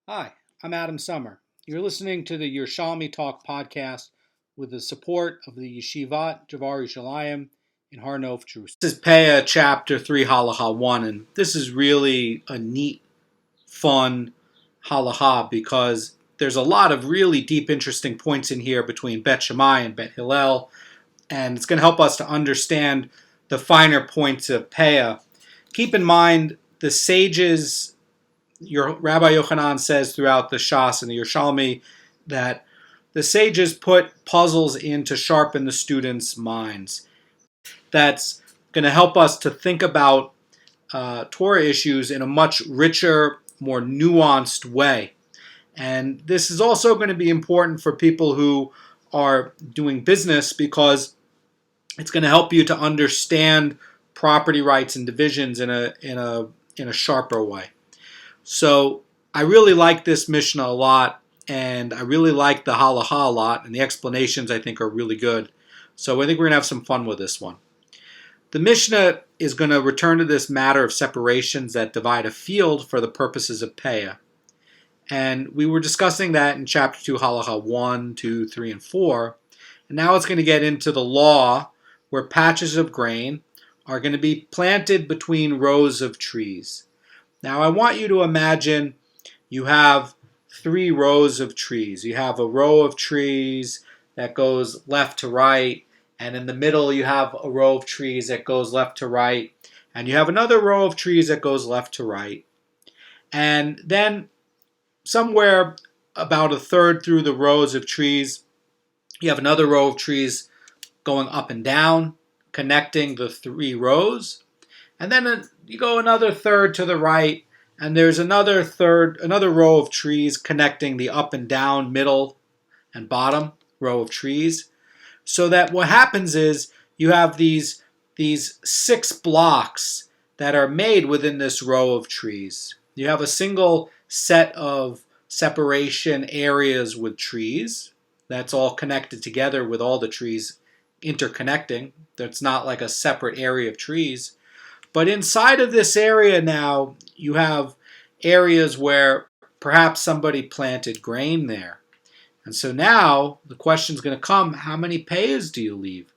Hi, I'm Adam Summer. You're listening to the Yerushalmi Talk podcast with the support of the Yeshivat Javar Yerushalayim in Har Nof, Jerusalem. This is Peah chapter 3, Halacha 1, and this is really a neat, fun halacha because there's a lot of really deep, interesting points in here between Bet Shammai and Bet Hillel, and it's going to help us to understand the finer points of Peah. Keep in mind, the sages, Rabbi Yochanan says throughout the Shas and the Yerushalmi that the sages put puzzles in to sharpen the students' minds. That's going to help us to think about Torah issues in a much richer, more nuanced way. And this is also going to be important for people who are doing business because it's going to help you to understand property rights and divisions in a sharper way. So I really like this Mishnah a lot, and I really like the halacha a lot, and the explanations I think are really good. So I think we're going to have some fun with this one. The Mishnah is going to return to this matter of separations that divide a field for the purposes of Peah. And we were discussing that in chapter 2, halacha 1, 2, 3, and 4. And now it's going to get into the law where patches of grain are going to be planted between rows of trees. Now I want you to imagine you have 3 rows of trees. You have a row of trees that goes left to right, and in the middle you have a row of trees that goes left to right, and you have another row of trees that goes left to right. And then somewhere about a third through the rows of trees, you have another row of trees going up and down, connecting the 3 rows. And then you go another third to the right, and there's another row of trees connecting the up and down, middle, and bottom row of trees. So that what happens is you have these 6 blocks that are made within this row of trees. You have a single set of separation areas with trees. That's all connected together with all the trees interconnecting. That's not like a separate area of trees. But inside of this area now, you have areas where perhaps somebody planted grain there. And so now the question is going to come, how many peahs do you leave?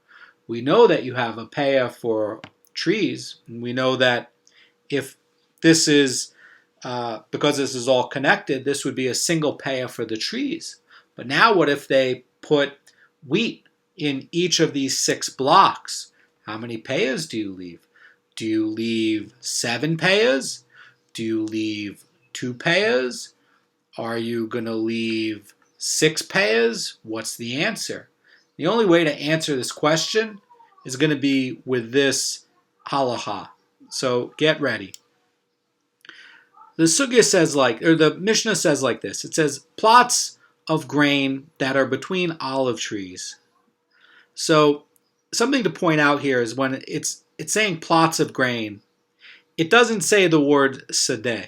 We know that you have a peah for trees. And we know that if this is, because this is all connected, this would be a single peah for the trees. But now what if they put wheat in each of these 6 blocks? How many peahs do you leave? Do you leave 7 peahs? Do you leave 2 peahs? Are you going to leave 6 peahs? What's the answer? The only way to answer this question is going to be with this halacha. So get ready. The the Mishnah says like this. It says, plots of grain that are between olive trees. So something to point out here is when it's saying plots of grain, it doesn't say the word sedeh.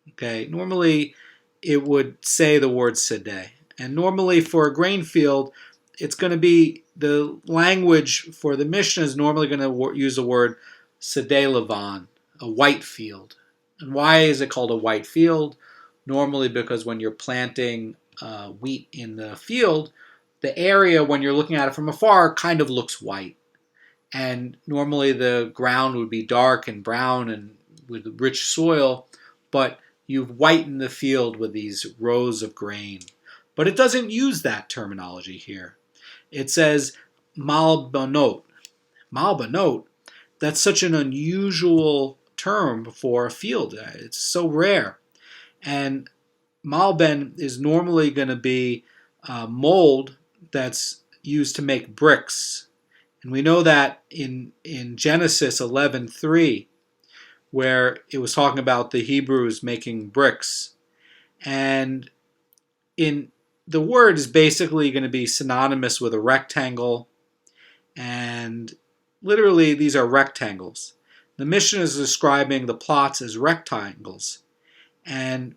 Okay, normally it would say the word sedeh. And normally for a grain field, it's going to be, the language for the Mishnah is normally going to use the word sedeh levan, a white field. And why is it called a white field? Normally because when you're planting wheat in the field, the area when you're looking at it from afar kind of looks white. And normally the ground would be dark and brown and with rich soil, but you've whitened the field with these rows of grain. But it doesn't use that terminology here. It says malbanot. Malbanot, that's such an unusual term for a field. It's so rare. And malben is normally going to be mold that's used to make bricks. And we know that in Genesis 11:3, where it was talking about the Hebrews making bricks. And the word is basically going to be synonymous with a rectangle. And literally these are rectangles. The Mishnah is describing the plots as rectangles. And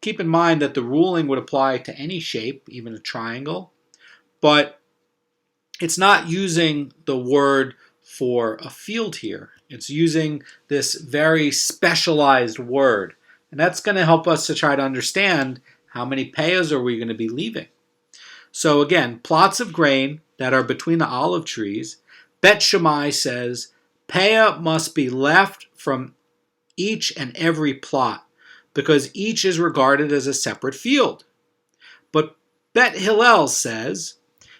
keep in mind that the ruling would apply to any shape, even a triangle. But it's not using the word for a field here. It's using this very specialized word And that's going to help us to try to understand how many peahs are we going to be leaving. So again, plots of grain that are between the olive trees, Bet Shammai says, peah must be left from each and every plot, because each is regarded as a separate field. But Bet Hillel says,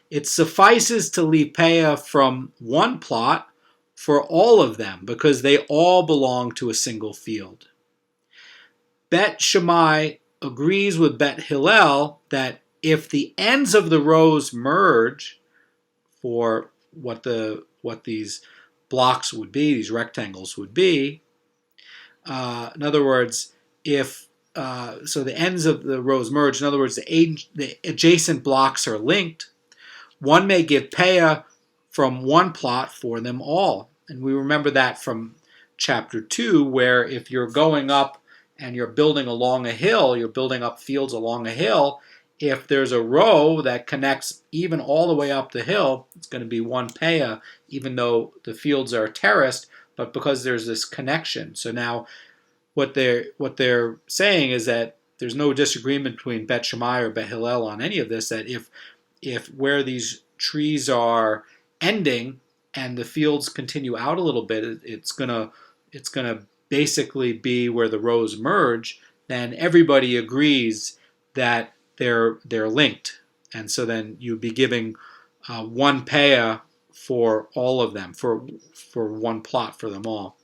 it suffices to leave peah from one plot for all of them, because they all belong to a single field. Bet Shammai agrees with Bet Hillel that if the ends of the rows merge for what these blocks would be, these rectangles would be, in other words, if so the ends of the rows merge, in other words, the adjacent blocks are linked, one may give peah from one plot for them all. And we remember that from chapter 2, where if you're going up and you're building along a hill, you're building up fields along a hill, if there's a row that connects even all the way up the hill, it's going to be one peah, even though the fields are terraced, but because there's this connection. So now what they're saying is that there's no disagreement between Bet Shammai or Bet Hillel on any of this, that if where these trees are ending and the fields continue out a little bit, it's gonna basically be where the rows merge, then everybody agrees that they're linked, and so then you'd be giving one peah for all of them, for one plot for them all.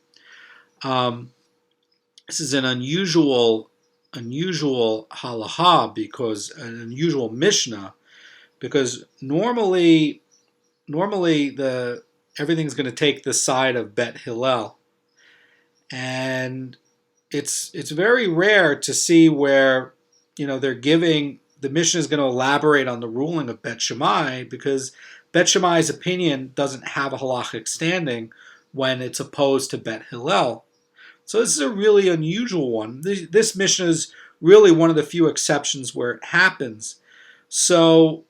This is an unusual halacha, because an unusual Mishnah, because normally everything's going to take the side of Bet Hillel, and it's very rare to see where they're giving, the Mishnah is going to elaborate on the ruling of Bet Shammai, because Bet Shammai's opinion doesn't have a halachic standing when it's opposed to Bet Hillel. So this is a really unusual one. This Mishnah is really one of the few exceptions where it happens. So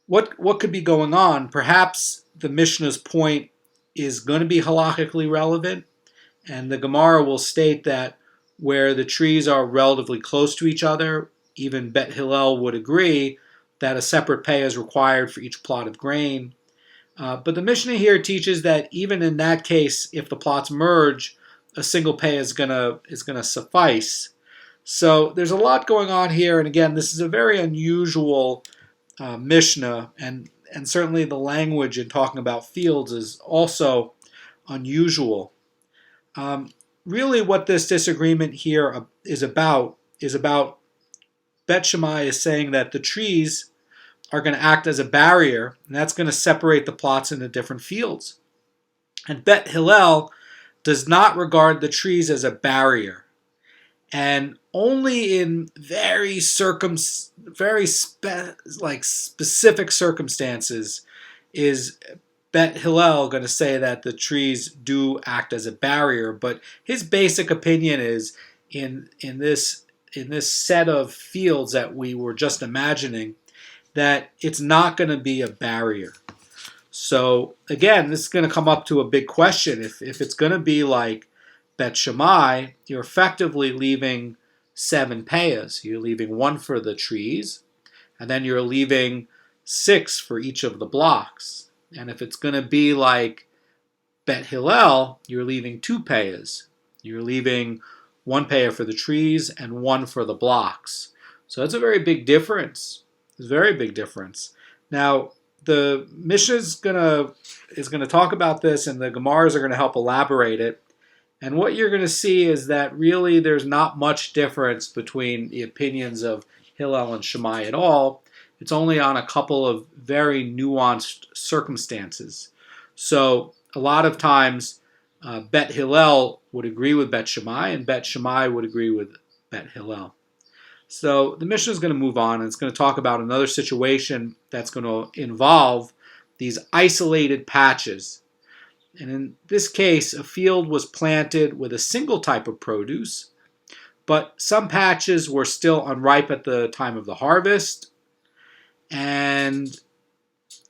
what could be going on? Perhaps the Mishnah's point is going to be halachically relevant, and the Gemara will state that where the trees are relatively close to each other, even Bet Hillel would agree that a separate peah is required for each plot of grain. But the Mishnah here teaches that even in that case, if the plots merge, a single peah is gonna suffice. So there's a lot going on here, and again, this is a very unusual Mishnah, and certainly the language in talking about fields is also unusual. Really, what this disagreement here is about Bet Shammai is saying that the trees are going to act as a barrier, and that's going to separate the plots into different fields. And Bet Hillel does not regard the trees as a barrier, and only in very specific circumstances is Bet Hillel going to say that the trees do act as a barrier. But his basic opinion is in this set of fields that we were just imagining, that it's not going to be a barrier. So again, this is going to come up to a big question. If it's going to be like Bet Shammai, you're effectively leaving 7 peahs. You're leaving 1 for the trees, and then you're leaving 6 for each of the blocks. And if it's going to be like Bet Hillel, you're leaving 2 peahs. You're leaving 1 peah for the trees and 1 for the blocks. So that's a very big difference. It's a very big difference. Now, the Mishnah is gonna talk about this, and the Gemaras are going to help elaborate it. And what you're going to see is that really there's not much difference between the opinions of Hillel and Shammai at all. It's only on a couple of very nuanced circumstances. So a lot of times, Bet Hillel would agree with Bet Shammai, and Bet Shammai would agree with Bet Hillel. So the Mishnah is going to move on, and it's going to talk about another situation that's going to involve these isolated patches. And in this case, a field was planted with a single type of produce, but some patches were still unripe at the time of the harvest. And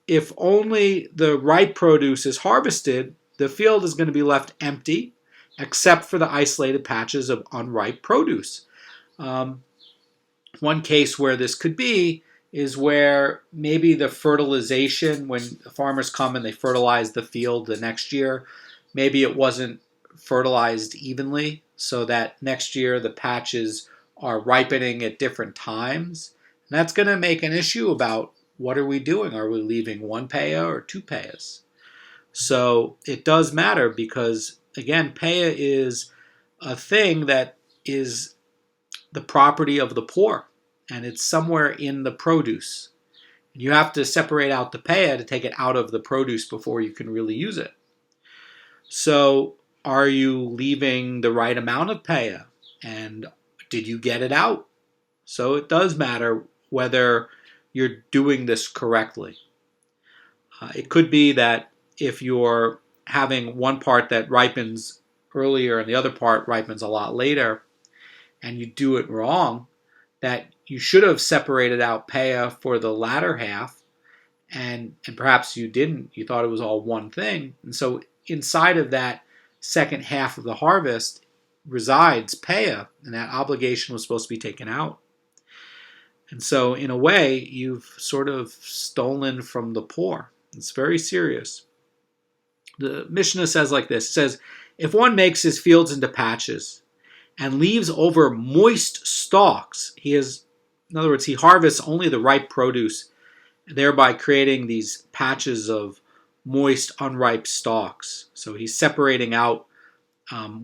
if only the ripe produce is harvested, the field is going to be left empty, except for the isolated patches of unripe produce. One case where this could be is where maybe the fertilization, when the farmers come and they fertilize the field the next year, maybe it wasn't fertilized evenly, so that next year the patches are ripening at different times. And that's going to make an issue about what are we doing? Are we leaving one peah or two peahs? So it does matter because, again, peah is a thing that is the property of the poor, and it's somewhere in the produce. You have to separate out the peah to take it out of the produce before you can really use it. So are you leaving the right amount of peah? And did you get it out? So it does matter whether you're doing this correctly. It could be that if you're having one part that ripens earlier and the other part ripens a lot later, and you do it wrong, that you should have separated out peah for the latter half, and perhaps you didn't. You thought it was all one thing. And so inside of that second half of the harvest resides peah, and that obligation was supposed to be taken out. And so in a way, you've sort of stolen from the poor. It's very serious. The Mishnah says like this. It says, if one makes his fields into patches and leaves over moist stalks, in other words, he harvests only the ripe produce, thereby creating these patches of moist, unripe stalks. So he's separating out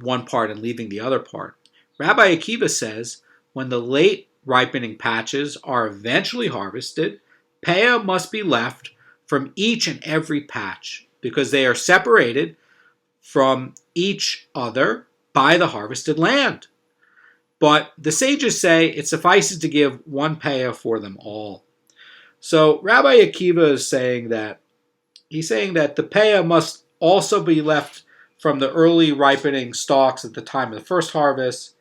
one part and leaving the other part. Rabbi Akiva says, when the late ripening patches are eventually harvested, peah must be left from each and every patch because they are separated from each other by the harvested land. But the sages say it suffices to give one peah for them all. So Rabbi Akiva is saying that the peah must also be left from the early ripening stalks at the time of the first harvest,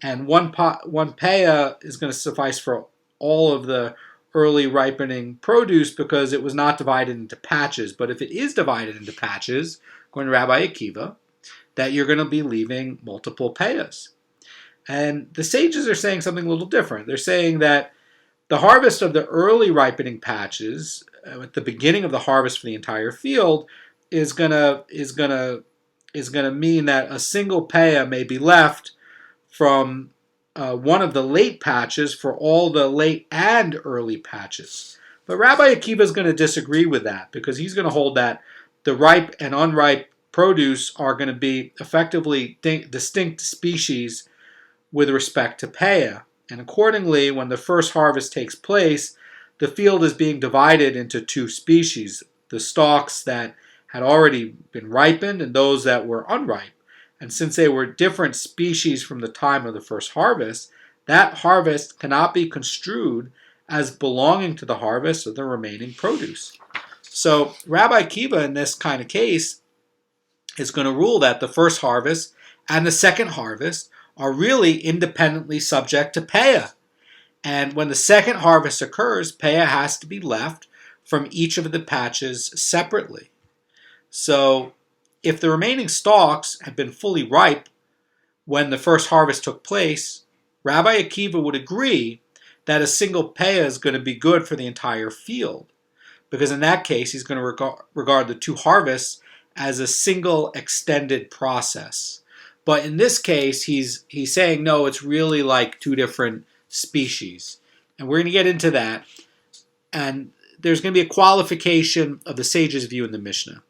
and one peah is going to suffice for all of the early ripening produce because it was not divided into patches. But if it is divided into patches, according to Rabbi Akiva, that you're going to be leaving multiple peahs. And the sages are saying something a little different. They're saying that the harvest of the early ripening patches, at the beginning of the harvest for the entire field, is gonna mean that a single peah may be left from one of the late patches for all the late and early patches. But Rabbi Akiva is going to disagree with that because he's going to hold that the ripe and unripe produce are going to be effectively distinct species with respect to peah. And accordingly, when the first harvest takes place, the field is being divided into two species, the stalks that had already been ripened and those that were unripe. And since they were different species from the time of the first harvest, that harvest cannot be construed as belonging to the harvest of the remaining produce. So Rabbi Akiva in this kind of case is going to rule that the first harvest and the second harvest are really independently subject to peah. And when the second harvest occurs, peah has to be left from each of the patches separately. So if the remaining stalks had been fully ripe when the first harvest took place, Rabbi Akiva would agree that a single peah is going to be good for the entire field, because in that case he's going to regard the two harvests as a single extended process. But in this case, he's saying, no, it's really like two different species. And we're going to get into that. And there's going to be a qualification of the sages' view in the Mishnah.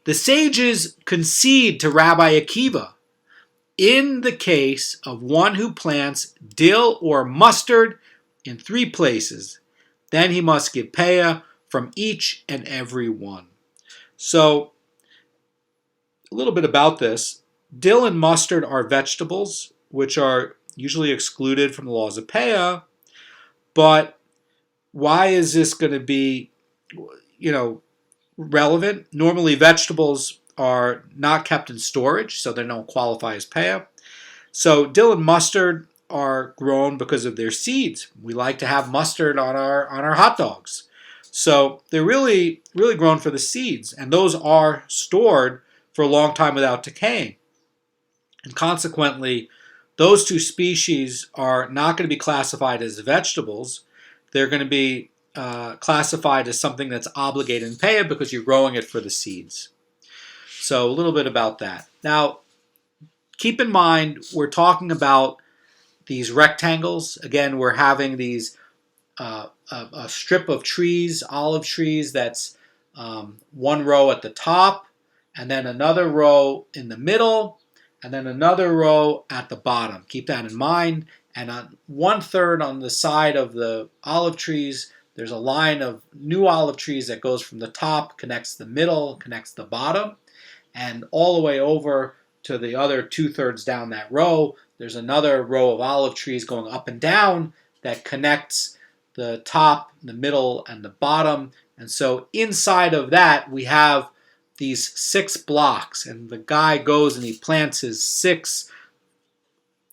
The sages concede to Rabbi Akiva in the case of one who plants dill or mustard in 3 places. Then he must give peah from each and every one. So, a little bit about this. Dill and mustard are vegetables, which are usually excluded from the laws of peah. But why is this going to be, relevant? Normally, vegetables are not kept in storage, so they don't qualify as peah. So dill and mustard are grown because of their seeds. We like to have mustard on our hot dogs. So they're really, really grown for the seeds, and those are stored for a long time without decaying. And consequently, those two species are not going to be classified as vegetables. They're going to be classified as something that's obligated in Peah because you're growing it for the seeds. So a little bit about that. Now, keep in mind, we're talking about these rectangles. Again, we're having these a strip of trees, olive trees, that's one row at the top, and then another row in the middle, and then another row at the bottom. Keep that in mind. And on 1/3 on the side of the olive trees, there's a line of new olive trees that goes from the top, connects the middle, connects the bottom, and all the way over to the other 2/3 down that row, there's another row of olive trees going up and down that connects the top, the middle, and the bottom. And so inside of that, we have these 6 blocks. And the guy goes and he plants his 6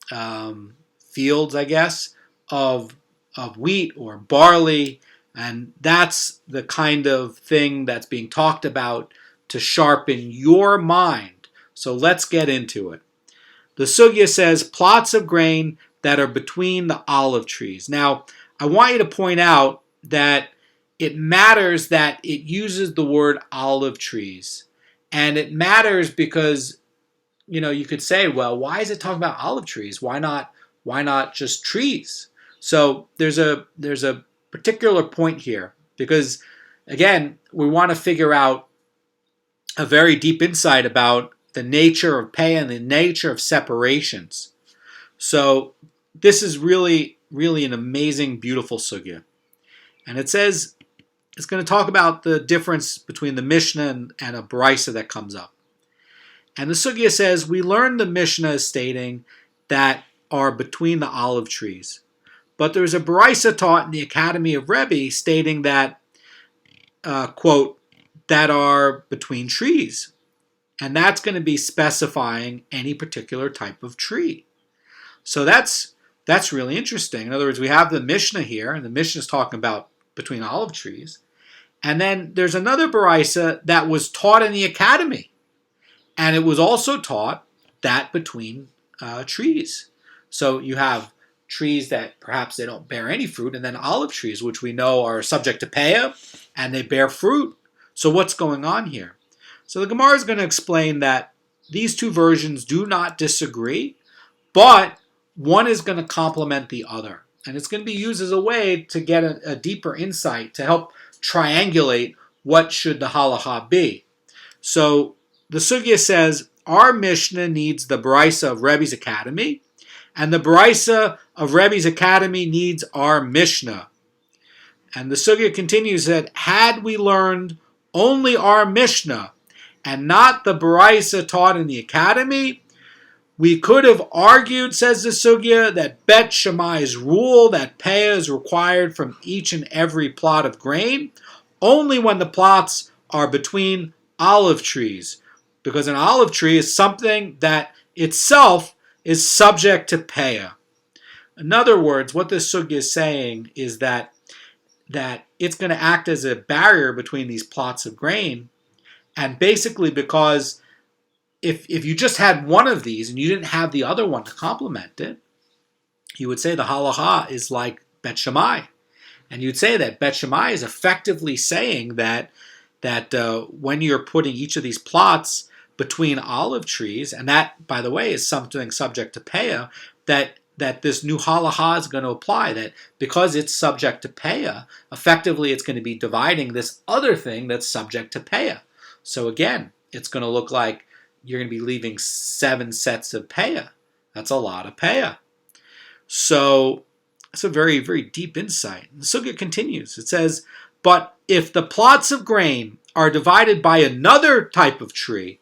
fields, I guess, of wheat or barley. And that's the kind of thing that's being talked about to sharpen your mind. So let's get into it. The sugya says plots of grain that are between the olive trees. Now, I want you to point out that it matters that it uses the word olive trees. And it matters because, you could say, well, why is it talking about olive trees? Why not just trees? So there's a particular point here because, again, we want to figure out a very deep insight about the nature of Peah and the nature of separations. So this is really, really an amazing, beautiful sugya. And it says, it's going to talk about the difference between the Mishnah and a Brisa that comes up. And the sugya says, we learn the Mishnah as stating that are between the olive trees. But there's a Brisa taught in the Academy of Rebbe stating that, quote, that are between trees. And that's going to be specifying any particular type of tree. So that's really interesting. In other words, we have the Mishnah here, and the Mishnah is talking about between olive trees. And then there's another Brisa that was taught in the academy. And it was also taught that between trees. So you have trees that perhaps they don't bear any fruit, and then olive trees, which we know are subject to Peah, and they bear fruit. So what's going on here? So the Gemara is going to explain that these two versions do not disagree, but one is going to complement the other. And it's going to be used as a way to get a deeper insight to help triangulate what should the halacha be. So the sugya says, our Mishnah needs the Brisa of Rebbe's Academy, and the Brisa of Rebbe's Academy needs our Mishnah. And the sugya continues that had we learned only our Mishnah and not the Brisa taught in the academy, we could have argued, says the sugya, that Bet Shammai's rule that Peah is required from each and every plot of grain only when the plots are between olive trees, because an olive tree is something that itself is subject to Peah. In other words, what this sugya is saying is that it's going to act as a barrier between these plots of grain, and basically because if you just had one of these and you didn't have the other one to complement it, you would say the halacha is like Bet Shammai. And you'd say that Bet Shammai is effectively saying that when you're putting each of these plots between olive trees, and that, by the way, is something subject to Peah, that this new halacha is going to apply, that because it's subject to Peah, effectively it's going to be dividing this other thing that's subject to Peah. So again, it's going to look like you're going to be leaving 7 sets of Peah. That's a lot of Peah. So it's a very, very deep insight. The sugya continues. It says, but if the plots of grain are divided by another type of tree,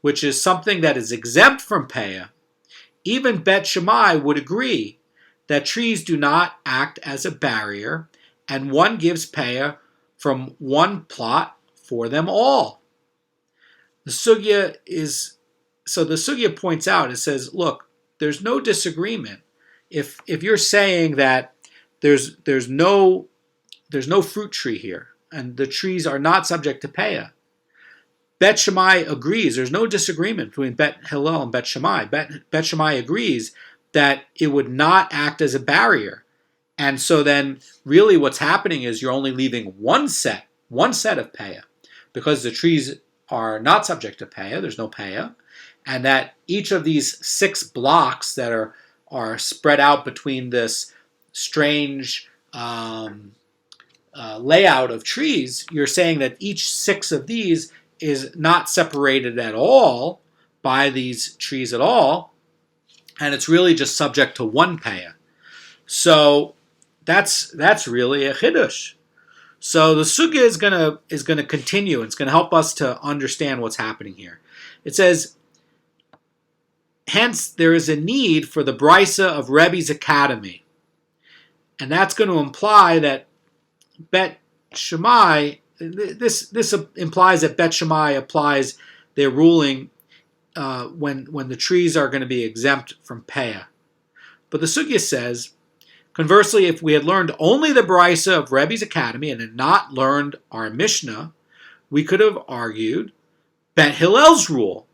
which is something that is exempt from Peah, even Bet Shammai would agree that trees do not act as a barrier, and one gives Peah from one plot for them all. The sugya points out, it says, look, there's no disagreement. If you're saying that there's no fruit tree here, and the trees are not subject to Peah, Bet Shammai agrees. There's no disagreement between Bet Hillel and Bet Shammai. Bet Shammai agrees that it would not act as a barrier. And so then really what's happening is you're only leaving one set of Peah, because the trees are not subject to Peah, there's no Peah, and that each of these 6 blocks that are spread out between this strange layout of trees, you're saying that each 6 of these is not separated at all by these trees at all, and it's really just subject to one Peah. So that's really a chiddush. So the sugya is gonna continue. It's going to help us to understand what's happening here. It says, hence there is a need for the brisa of Rebbe's academy, and that's going to imply that Bet Shammai. This implies that Bet Shammai applies their ruling when the trees are going to be exempt from Peah. But the sugya says, conversely, if we had learned only the brisa of Rebbe's academy and had not learned our Mishnah, we could have argued Bet Hillel's rule.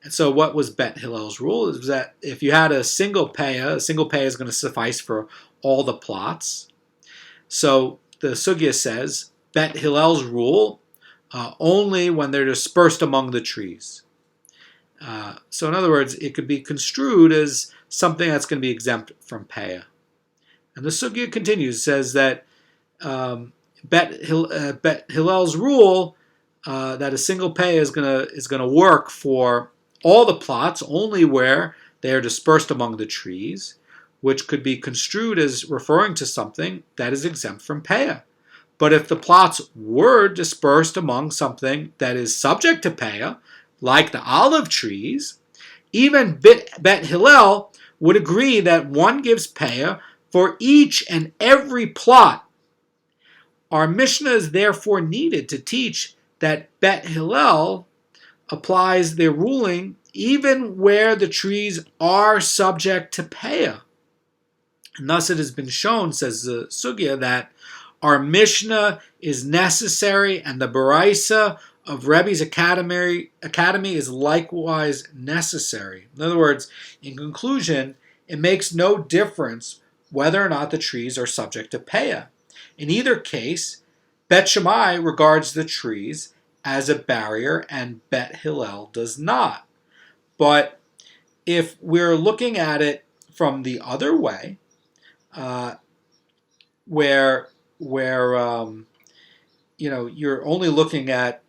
And so what was Bet Hillel's rule? Is that if you had a single Peah is going to suffice for all the plots. So the sugya says Bet Hillel's rule only when they're dispersed among the trees. So in other words, it could be construed as something that's going to be exempt from Peah. And the sugya continues, says that Bet Hillel's rule that a single Peah is going to work for all the plots only where they are dispersed among the trees, which could be construed as referring to something that is exempt from Peah. But if the plots were dispersed among something that is subject to Peah, like the olive trees, even Bet Hillel would agree that one gives Peah for each and every plot. Our Mishnah is therefore needed to teach that Bet Hillel applies their ruling even where the trees are subject to Peah. And thus it has been shown, says the sugya, that our Mishnah is necessary and the Baraisa of Rebbe's academy is likewise necessary. In other words, in conclusion, it makes no difference whether or not the trees are subject to Peah. In either case, Bet Shammai regards the trees as a barrier and Bet Hillel does not. But if we're looking at it from the other way, where you're only looking at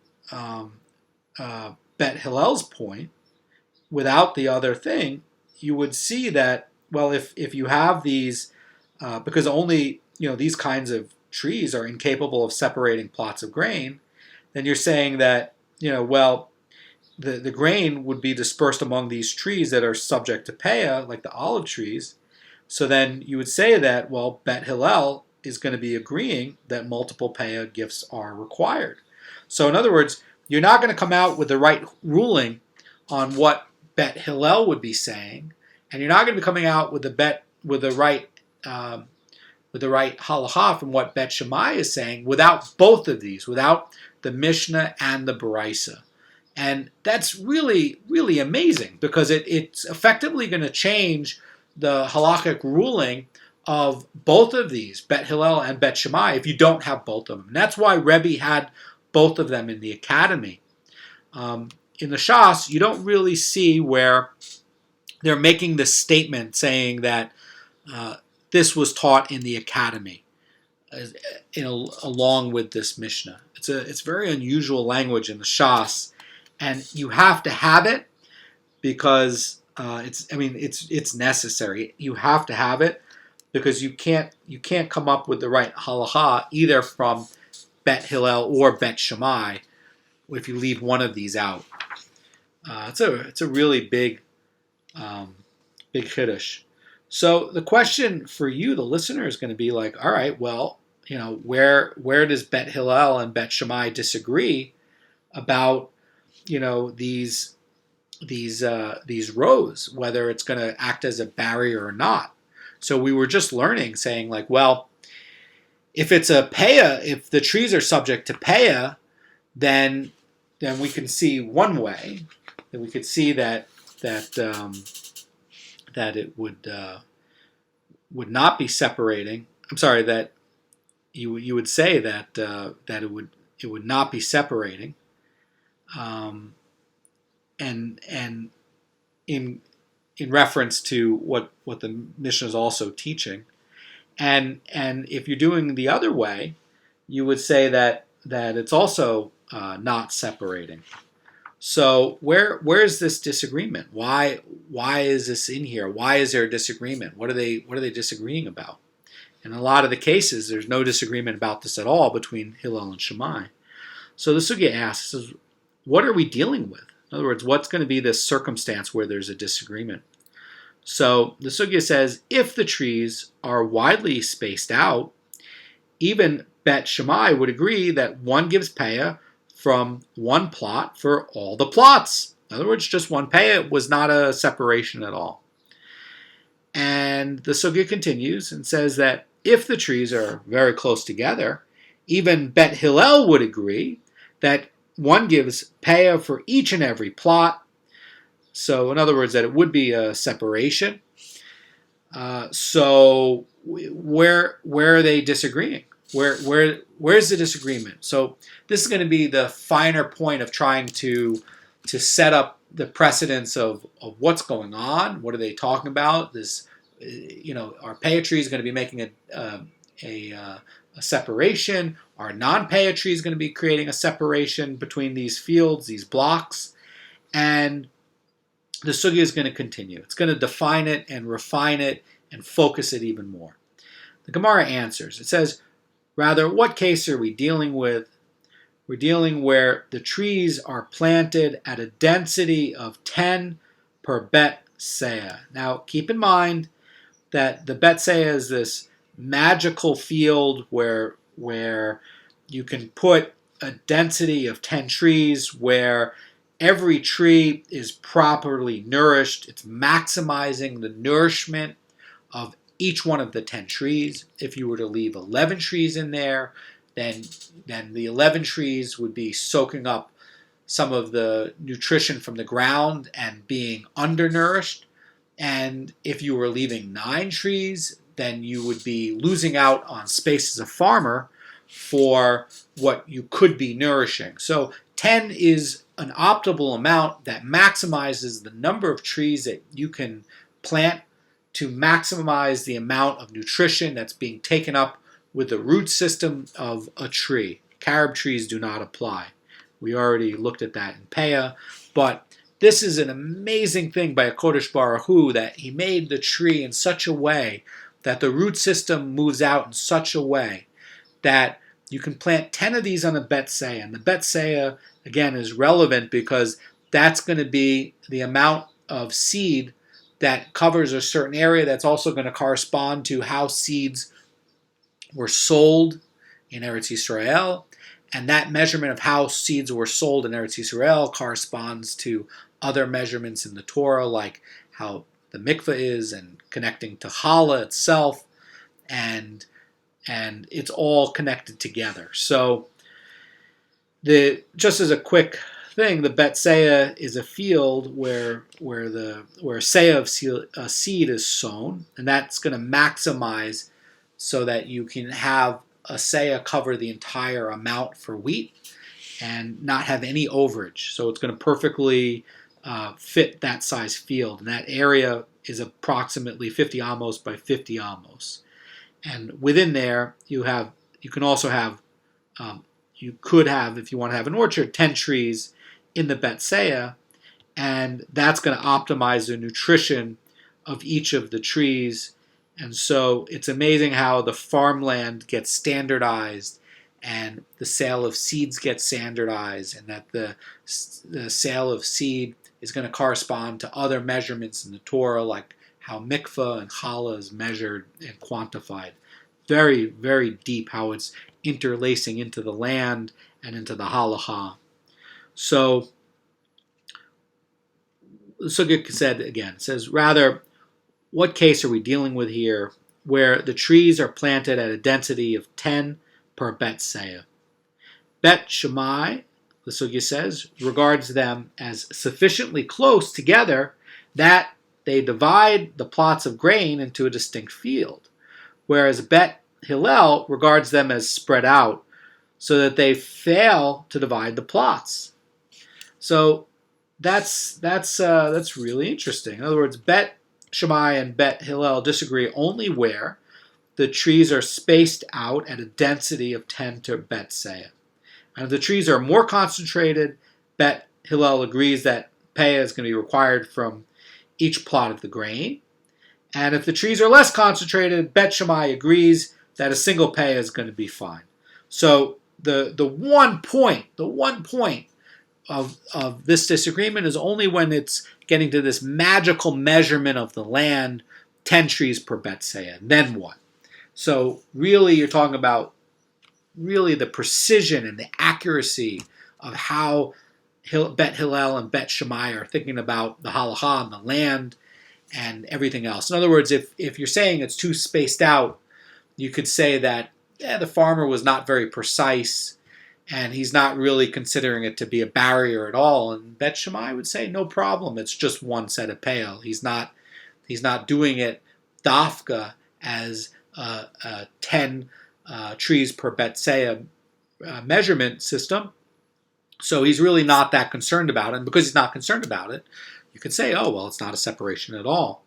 Bet Hillel's point without the other thing, you would see that, well, if you have these, because only these kinds of trees are incapable of separating plots of grain, then you're saying that the grain would be dispersed among these trees that are subject to Peah, like the olive trees. So then you would say that, well, Bet Hillel is going to be agreeing that multiple Peah gifts are required. So in other words, you're not going to come out with the right ruling on what Bet Hillel would be saying, and you're not going to be coming out with the right halacha from what Bet Shammai is saying without both of these, without the Mishnah and the Baraisa. And that's really, really amazing, because it's effectively going to change the halakhic ruling of both of these, Bet Hillel and Bet Shammai, if you don't have both of them. And that's why Rebbe had both of them in the academy. In the Shas, you don't really see where they're making this statement saying that this was taught in the academy, along with this Mishnah. It's very unusual language in the Shas, and you have to have it because it's necessary. You have to have it because you can't come up with the right halacha either from Bet Hillel or Bet Shammai if you leave one of these out. It's a really big chiddush. So the question for you, the listener, is going to be like, all right, well, where does Bet Hillel and Bet Shammai disagree about these rows, whether it's going to act as a barrier or not? So we were just learning, saying like, well, if it's a Peah, if the trees are subject to Peah, then then we can see one way that we could see that it would not be separating. I'm sorry, that you would say that it would not be separating, and in reference to what the Mishnah is also teaching, and if you're doing the other way, you would say that it's also not separating. So where's this disagreement? Why is this in here? Why is there a disagreement? What are they disagreeing about? In a lot of the cases, there's no disagreement about this at all between Hillel and Shammai. So the sugya asks, what are we dealing with? In other words, what's going to be this circumstance where there's a disagreement? So the sugya says, if the trees are widely spaced out, even Bet Shammai would agree that one gives Peah from one plot for all the plots. In other words, just one Peah was not a separation at all. And the sugya continues and says that if the trees are very close together, even Bet Hillel would agree that one gives Peah for each and every plot. So in other words, that it would be a separation. So where are they disagreeing? Where's the disagreement? So this is going to be the finer point of trying to set up the precedence of what's going on. What are they talking about? This, our Peah tree is going to be making a separation. Our non-Peah tree is going to be creating a separation between these fields, these blocks, and the sugya is going to continue. It's going to define it and refine it and focus it even more. The Gemara answers. It says, rather, what case are we dealing with? We're dealing where the trees are planted at a density of 10 per bet seah. Now, keep in mind that the bet seah is this magical field where you can put a density of 10 trees where every tree is properly nourished. It's maximizing the nourishment of each one of the 10 trees. If you were to leave 11 trees in there, then the 11 trees would be soaking up some of the nutrition from the ground and being undernourished. And if you were leaving 9 trees, then you would be losing out on space as a farmer for what you could be nourishing. So 10 is an optimal amount that maximizes the number of trees that you can plant to maximize the amount of nutrition that's being taken up with the root system of a tree. Carob trees do not apply. We already looked at that in Peah, but this is an amazing thing by HaKadosh Baruch Hu, that he made the tree in such a way that the root system moves out in such a way that you can plant 10 of these on a bet seah. And the bet seah, again, is relevant because that's going to be the amount of seed that covers a certain area. That's also going to correspond to how seeds were sold in Eretz Yisrael. And that measurement of how seeds were sold in Eretz Yisrael corresponds to other measurements in the Torah, like how the mikveh is and connecting to challah itself. And it's all connected together. So just as a quick thing, the bet seah is a field where seah of seed is sown, and that's going to maximize so that you can have a seah cover the entire amount for wheat and not have any overage. So it's going to perfectly fit that size field, and that area is approximately 50 amos by 50 amos. And within there, you could have, if you want to have an orchard, 10 trees in the bet seah, and that's going to optimize the nutrition of each of the trees. And so it's amazing how the farmland gets standardized and the sale of seeds gets standardized, and that the sale of seed is going to correspond to other measurements in the Torah, like how mikveh and challah is measured and quantified. Very, very deep how it's interlacing into the land and into the halacha. So the sugya said again, says, rather, what case are we dealing with here where the trees are planted at a density of 10 per bet seah? Bet Shammai the sugya says, regards them as sufficiently close together that they divide the plots of grain into a distinct field, whereas Bet Hillel regards them as spread out so that they fail to divide the plots. So that's really interesting. In other words, Bet Shammai and Bet Hillel disagree only where the trees are spaced out at a density of 10 to Bet Seah. And if the trees are more concentrated, Bet Hillel agrees that Peah is going to be required from each plot of the grain. And if the trees are less concentrated, Bet Shammai agrees that a single Peah is going to be fine. So the one point of this disagreement is only when it's getting to this magical measurement of the land, 10 trees per Bet Seah. Then what? So really you're talking about really the precision and the accuracy of how Bet Hillel and Bet Shammai are thinking about the halacha and the land and everything else. In other words, if you're saying it's too spaced out, you could say that the farmer was not very precise and he's not really considering it to be a barrier at all. And Bet Shammai would say, no problem, it's just one set of peah. He's not doing it dafka as 10 trees per Bet Seah measurement system. So he's really not that concerned about it. And because he's not concerned about it, you could say, oh, well, it's not a separation at all.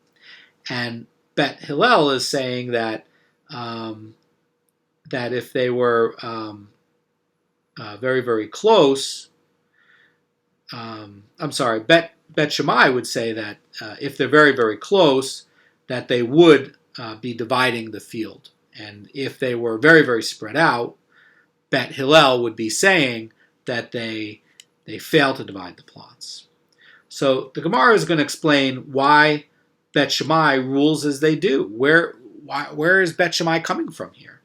And Bet Hillel is saying that that if they were very, very close, Bet Shammai would say that if they're very, very close, that they would be dividing the field. And if they were very, very spread out, Bet Hillel would be saying that they fail to divide the plots. So the Gemara is going to explain why Bet Shammai rules as they do. Where is Bet Shammai coming from here?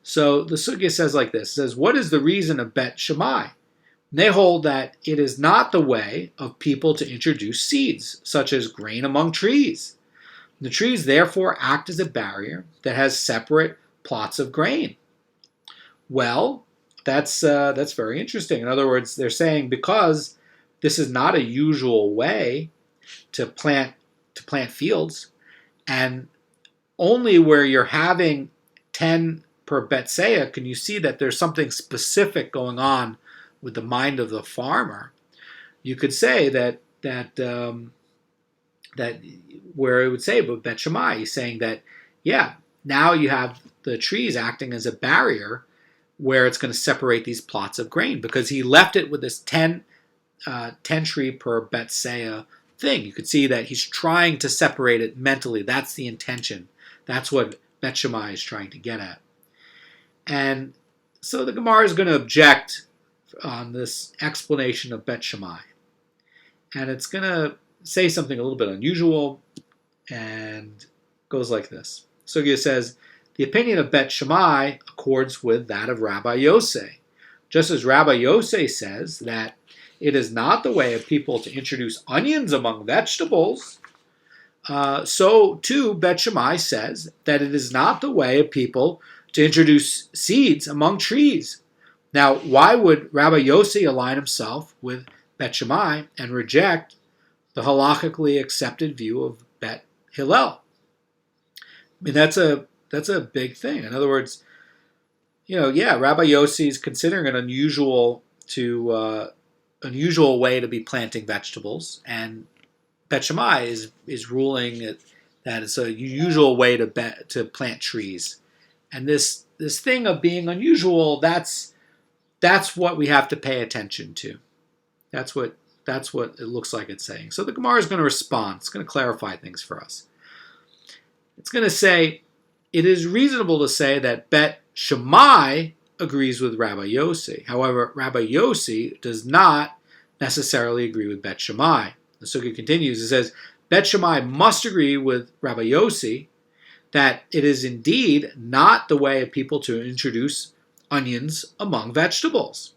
So the sugya says like this. It says, what is the reason of Bet Shammai? And they hold that it is not the way of people to introduce seeds, such as grain among trees. The trees therefore act as a barrier that has separate plots of grain. Well, that's very interesting. In other words, they're saying because this is not a usual way to plant fields, and only where you're having 10 per Bet Seah can you see that there's something specific going on with the mind of the farmer. You could say that where it would say about Bet Shammai, he's saying that, yeah, now you have the trees acting as a barrier where it's going to separate these plots of grain because he left it with this 10 tree per Bet Seah thing. You could see that he's trying to separate it mentally. That's the intention. That's what Bet Shammai is trying to get at. And so the Gemara is going to object on this explanation of Bet Shammai. And it's going to say something a little bit unusual and goes like this. Sugya says, the opinion of Bet Shammai accords with that of Rabbi Yosei. Just as Rabbi Yosei says that it is not the way of people to introduce onions among vegetables, so too Bet Shammai says that it is not the way of people to introduce seeds among trees. Now, why would Rabbi Yosei align himself with Bet Shammai and reject the halachically accepted view of Bet Hillel? I mean, that's a big thing. In other words, Rabbi Yossi is considering an unusual way to be planting vegetables, and Bet Shammai is ruling that it's a usual way to plant trees. And this thing of being unusual, that's what we have to pay attention to. That's what it looks like it's saying. So the Gemara is going to respond. It's going to clarify things for us. It's going to say, it is reasonable to say that Bet Shammai agrees with Rabbi Yossi. However, Rabbi Yossi does not necessarily agree with Bet Shammai. The sugya continues. It says, Bet Shammai must agree with Rabbi Yossi that it is indeed not the way of people to introduce onions among vegetables.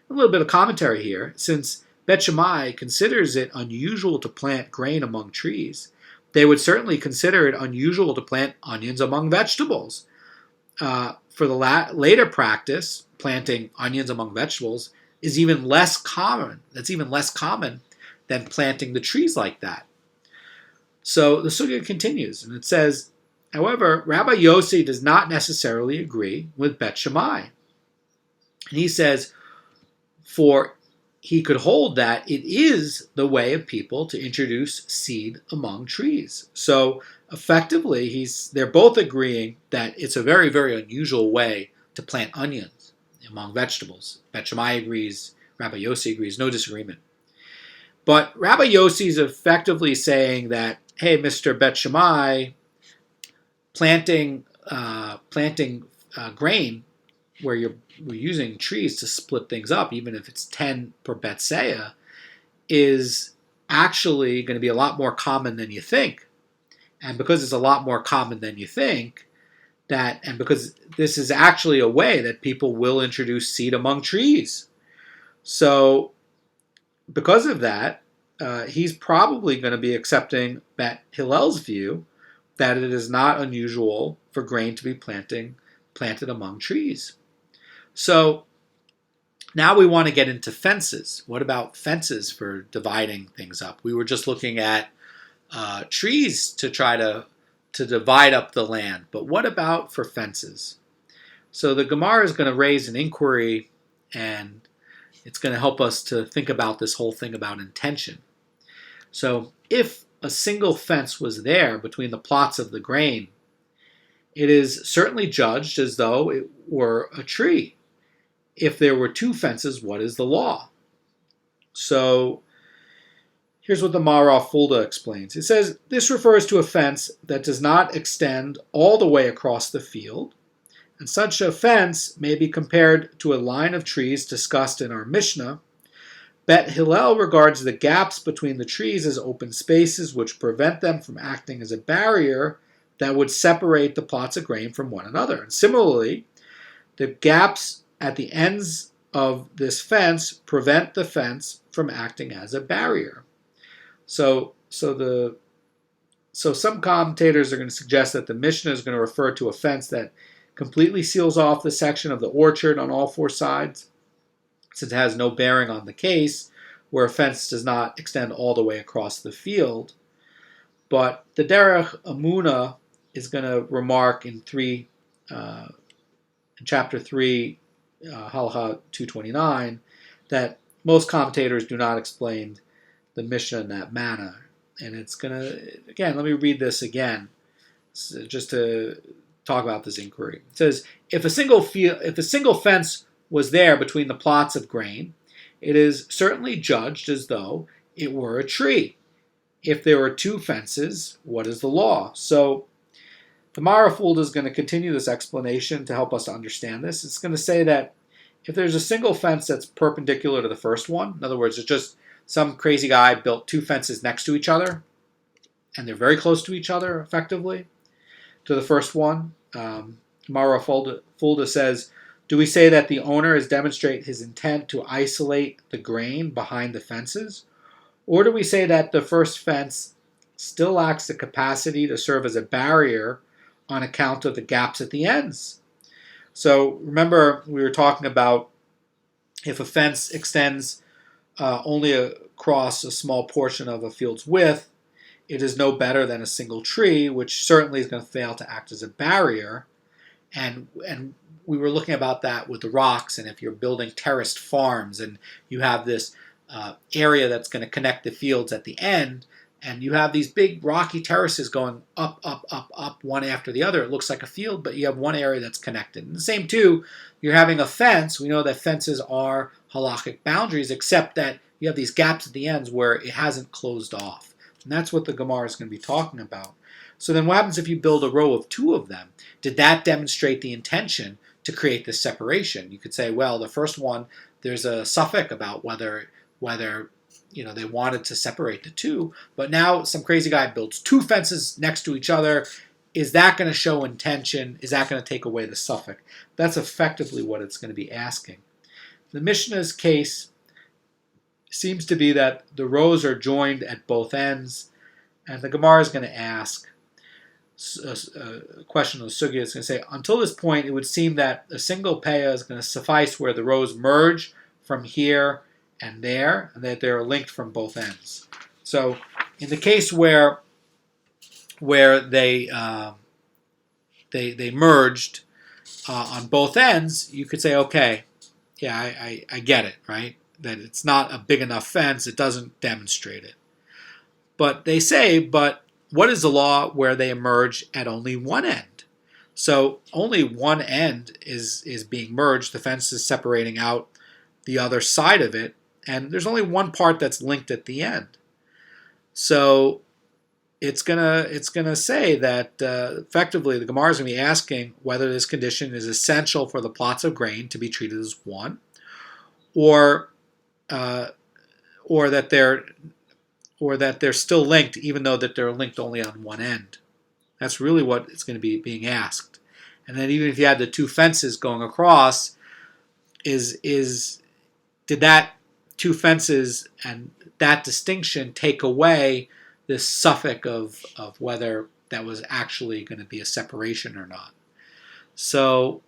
A little bit of commentary here. Since Bet Shammai considers it unusual to plant grain among trees, they would certainly consider it unusual to plant onions among vegetables. For the later practice, planting onions among vegetables is even less common. That's even less common than planting the trees like that. So the sugya continues, and it says, however, Rabbi Yossi does not necessarily agree with Bet Shammai. And he says, for he could hold that it is the way of people to introduce seed among trees. So effectively, they're both agreeing that it's a very, very unusual way to plant onions among vegetables. Bet Shammai agrees, Rabbi Yossi agrees, no disagreement. But Rabbi Yossi is effectively saying that, hey, Mr. Bet Shammai, planting grain where we're using trees to split things up, even if it's 10 per betseya, is actually going to be a lot more common than you think. And because it's a lot more common than you think, and because this is actually a way that people will introduce seed among trees. So because of that, he's probably going to be accepting Bet Hillel's view that it is not unusual for grain to be planted among trees. So now we want to get into fences. What about fences for dividing things up? We were just looking at trees to try to divide up the land, but what about for fences? So the Gemara is going to raise an inquiry, and it's going to help us to think about this whole thing about intention. So if a single fence was there between the plots of the grain, it is certainly judged as though it were a tree. If there were two fences, what is the law? So here's what the Mara Fulda explains. It says, this refers to a fence that does not extend all the way across the field, and such a fence may be compared to a line of trees discussed in our Mishnah. Bet Hillel regards the gaps between the trees as open spaces which prevent them from acting as a barrier that would separate the plots of grain from one another. And similarly, the gaps at the ends of this fence prevent the fence from acting as a barrier. So some commentators are going to suggest that the Mishnah is going to refer to a fence that completely seals off the section of the orchard on all four sides, since it has no bearing on the case where a fence does not extend all the way across the field. But the Derech Amuna is going to remark in chapter 3, Halacha 229, that most commentators do not explain the Mishnah in that manner. And it's going to, again, let me read this again, just to talk about this inquiry. It says, if a single fence was there between the plots of grain, it is certainly judged as though it were a tree. If there were two fences, what is the law? So the Mara Fulda is going to continue this explanation to help us to understand this. It's going to say that if there's a single fence that's perpendicular to the first one, in other words, it's just some crazy guy built two fences next to each other, and they're very close to each other, effectively, to the first one. Mara Fulda says, do we say that the owner has demonstrated his intent to isolate the grain behind the fences? Or do we say that the first fence still lacks the capacity to serve as a barrier on account of the gaps at the ends? So remember, we were talking about if a fence extends only across a small portion of a field's width, it is no better than a single tree, which certainly is going to fail to act as a barrier. And we were looking about that with the rocks, and if you're building terraced farms and you have this area that's going to connect the fields at the end, and you have these big rocky terraces going up, one after the other. It looks like a field, but you have one area that's connected. And the same too, you're having a fence. We know that fences are halachic boundaries, except that you have these gaps at the ends where it hasn't closed off. And that's what the Gemara is going to be talking about. So then what happens if you build a row of two of them? Did that demonstrate the intention to create this separation? You could say, well, the first one, there's a suffix about whether they wanted to separate the two, but now some crazy guy builds two fences next to each other. Is that going to show intention? Is that going to take away the suffix? That's effectively what it's going to be asking. The Mishnah's case seems to be that the rows are joined at both ends, and the Gemara is going to ask a question of the sugya. It's going to say, until this point, it would seem that a single peah is going to suffice where the rows merge from here and there, and that they're linked from both ends. So in the case where they merged on both ends, you could say, okay, yeah, I get it, right? That it's not a big enough fence, it doesn't demonstrate it. But they say, but what is the law where they emerge at only one end? So only one end is being merged. The fence is separating out the other side of it, and there's only one part that's linked at the end. So it's gonna say that effectively the Gemara is going to be asking whether this condition is essential for the plots of grain to be treated as one, or that they're still linked, even though that they're linked only on one end. That's really what it's going to be being asked. And then even if you had the two fences going across, did that two fences and that distinction take away this suffix of whether that was actually going to be a separation or not? So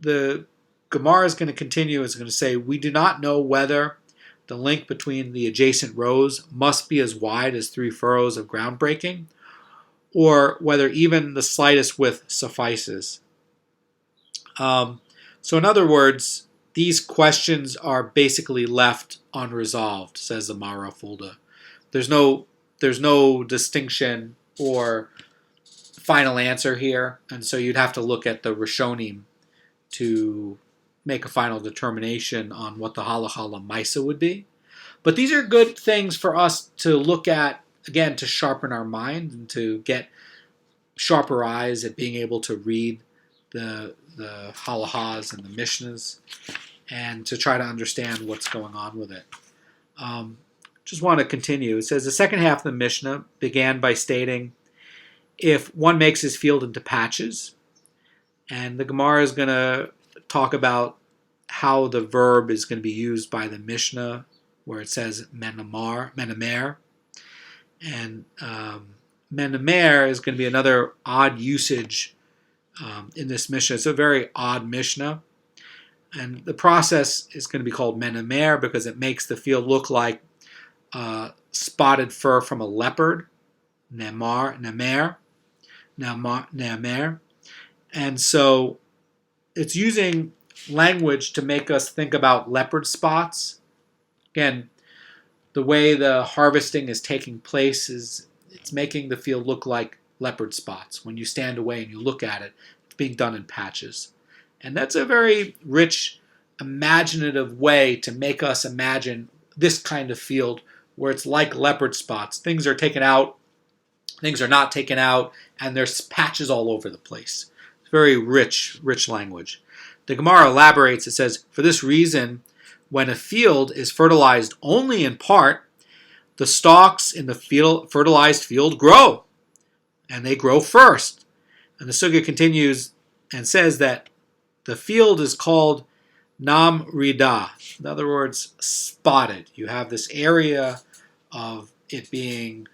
the Gemara is going to continue. It's going to say, we do not know whether the link between the adjacent rows must be as wide as 3 furrows of ground breaking, or whether even the slightest width suffices. So in other words, these questions are basically left unresolved, says the Mara Fulda. There's no distinction or final answer here, and so you'd have to look at the Rishonim to make a final determination on what the halacha lemaisa would be. But these are good things for us to look at, again, to sharpen our mind and to get sharper eyes at being able to read the halachas and the mishnahs and to try to understand what's going on with it. Just want to continue. It says the second half of the Mishnah began by stating, if one makes his field into patches, and the Gemara is going to talk about how the verb is going to be used by the Mishnah, where it says menamer, and menamer is going to be another odd usage in this Mishnah. It's a very odd Mishnah, and the process is going to be called menamer because it makes the field look like spotted fur from a leopard, nemer, and so it's using language to make us think about leopard spots. Again, the way the harvesting is taking place is it's making the field look like leopard spots. When you stand away and you look at it, it's being done in patches. And that's a very rich, imaginative way to make us imagine this kind of field where it's like leopard spots. Things are taken out, things are not taken out, and there's patches all over the place. It's very rich language. The Gemara elaborates. It says, for this reason, when a field is fertilized only in part, the stalks in the fertilized field grow, and they grow first. And the sugya continues and says that the field is called nam rida, in other words, spotted. You have this area of it being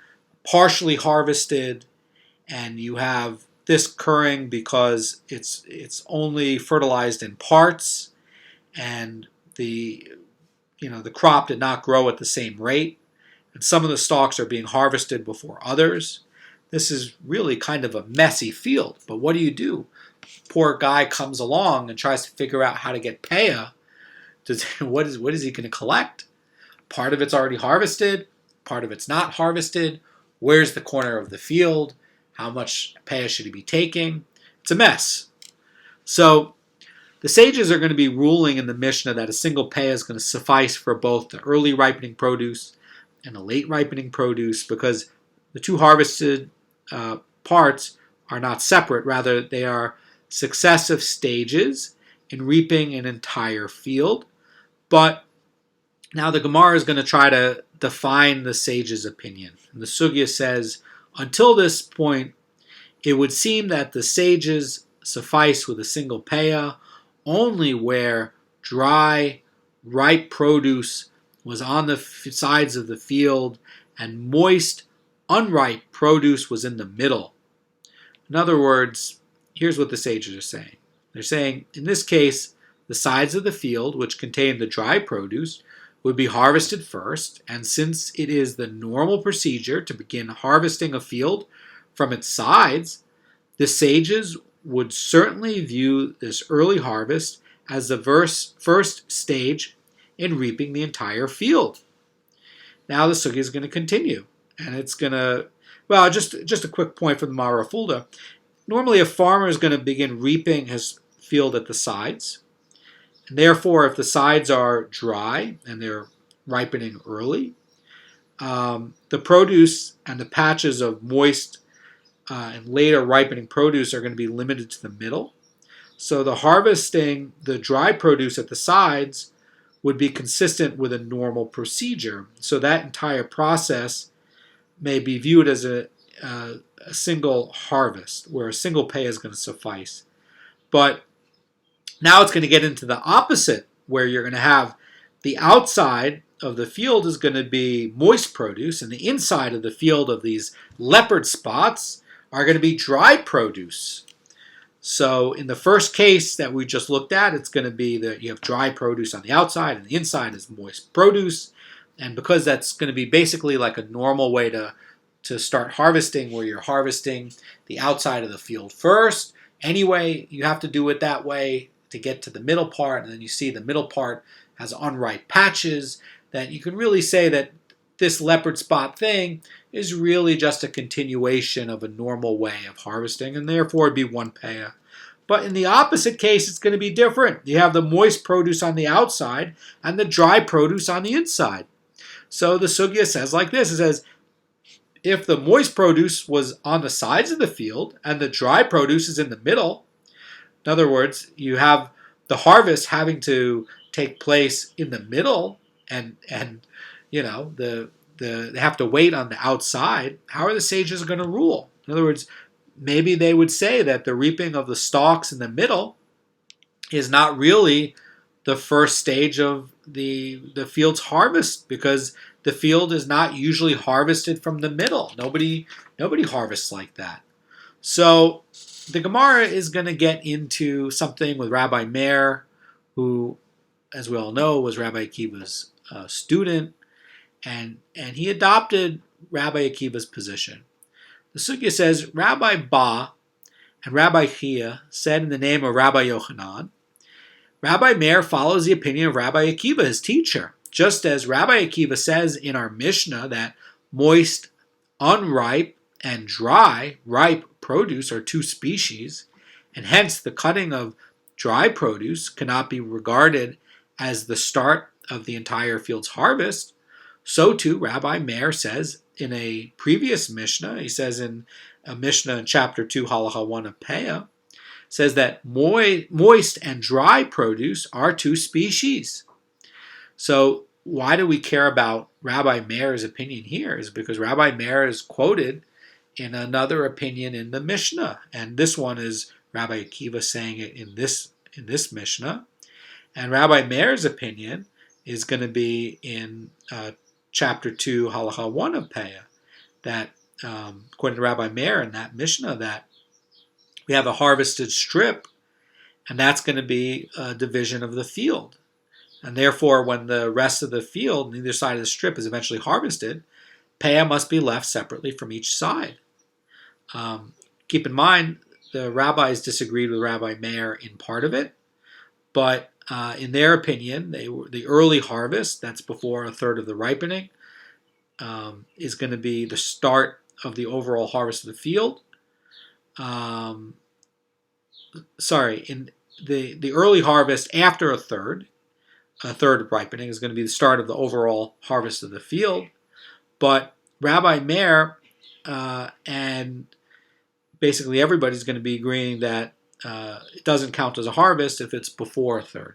partially harvested, and you have this occurring because it's only fertilized in parts, and the crop did not grow at the same rate, and some of the stalks are being harvested before others. This is really kind of a messy field, but what do? Poor guy comes along and tries to figure out how to get Peah. What is he going to collect? Part of it's already harvested, part of it's not harvested. Where's the corner of the field? How much Peah should he be taking? It's a mess. So the sages are going to be ruling in the Mishnah that a single Peah is going to suffice for both the early ripening produce and the late ripening produce, because the two harvested parts are not separate. Rather, they are successive stages in reaping an entire field. But now the Gemara is going to try to define the sage's opinion. And the sugya says, until this point, it would seem that the sages suffice with a single Peah only where dry, ripe produce was on the sides of the field and moist, unripe produce was in the middle. In other words, here's what the sages are saying. They're saying, in this case, The sides of the field which contain the dry produce would be harvested first, and since it is the normal procedure to begin harvesting a field from its sides, the sages would certainly view this early harvest as the first stage in reaping the entire field. Now the sugya is going to continue, and it's going to, well, just a quick point from the Mara Fulda. Normally a farmer is going to begin reaping his field at the sides, and therefore if the sides are dry and they're ripening early, the produce and the patches of moist and later ripening produce are going to be limited to the middle. So the harvesting the dry produce at the sides would be consistent with a normal procedure. So that entire process may be viewed as a single harvest, where a single pay is going to suffice. But now it's going to get into the opposite, where you're going to have the outside of the field is going to be moist produce, and the inside of the field of these leopard spots are going to be dry produce. So in the first case that we just looked at, it's going to be that you have dry produce on the outside and the inside is moist produce. And because that's going to be basically like a normal way to start harvesting, where you're harvesting the outside of the field first, anyway, you have to do it that way to get to the middle part. And then you see the middle part has unripe patches, that you can really say that this leopard spot thing is really just a continuation of a normal way of harvesting, and therefore it'd be one peah. But in the opposite case, it's going to be different. You have the moist produce on the outside and the dry produce on the inside. So the sugya says like this. It says, if the moist produce was on the sides of the field and the dry produce is in the middle, in other words, you have the harvest having to take place in the middle, and you know they have to wait on the outside. How are the sages going to rule? In other words, maybe they would say that the reaping of the stalks in the middle is not really the first stage of the field's harvest, because the field is not usually harvested from the middle. Nobody harvests like that. So the Gemara is going to get into something with Rabbi Meir, who, as we all know, was Rabbi Akiva's student, and he adopted Rabbi Akiva's position. The sugya says, Rabbi Ba and Rabbi Chia said in the name of Rabbi Yochanan, Rabbi Meir follows the opinion of Rabbi Akiva, his teacher, just as Rabbi Akiva says in our Mishnah that moist, unripe, and dry, ripe produce are two species, and hence the cutting of dry produce cannot be regarded as the start of the entire field's harvest. So too, Rabbi Meir says in a previous Mishnah, he says in a Mishnah in chapter 2, Halacha 1 of Peah, says that moist and dry produce are two species. So why do we care about Rabbi Meir's opinion here? Is because Rabbi Meir is quoted in another opinion in the Mishnah, and this one is Rabbi Akiva saying it in this Mishnah, and Rabbi Meir's opinion is going to be in chapter 2, Halacha 1 of Peah, that according to Rabbi Meir in that Mishnah, that we have a harvested strip, and that's going to be a division of the field. And therefore, when the rest of the field, on either side of the strip, is eventually harvested, Peah must be left separately from each side. Keep in mind, the rabbis disagreed with Rabbi Meir in part of it, but in their opinion, the early harvest, that's before a third of the ripening, is going to be the start of the overall harvest of the field. In the early harvest after a third of ripening is going to be the start of the overall harvest of the field. But Rabbi Meir and basically everybody's going to be agreeing that it doesn't count as a harvest if it's before a third.